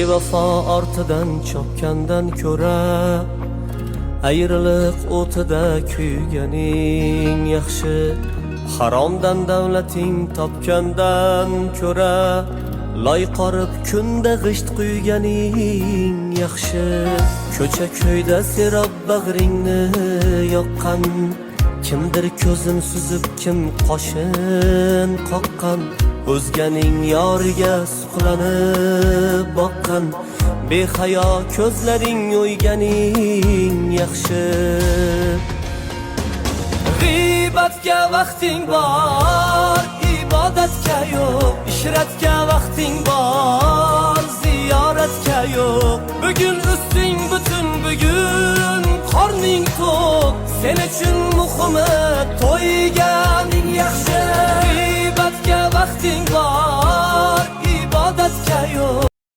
Bevafo ortidan chopgandan ko'ra ayriliq o'tida kuyganing yaxshi. Haromdan davlating topgandan ko'ra loy qorib kunda g'isht quyganing yaxshi. Ko'cha ko'yda serob bag'ringni yoqqan, kimdir ko'zin suzib kim qoshin qoqqan. O'zganing yoriga suqlanib boqqan, behayo ko'zlaring o'yganing yaxshi. G'iybatga vaqting bor, ibodatga yo'q. Ishratga vaqting bor, ziyoratga yo'q. Bugun usting butun, bugun qorning to'q. Sen uchun muhimi to'yganing yaxshi. G'iybatga vaqting bor,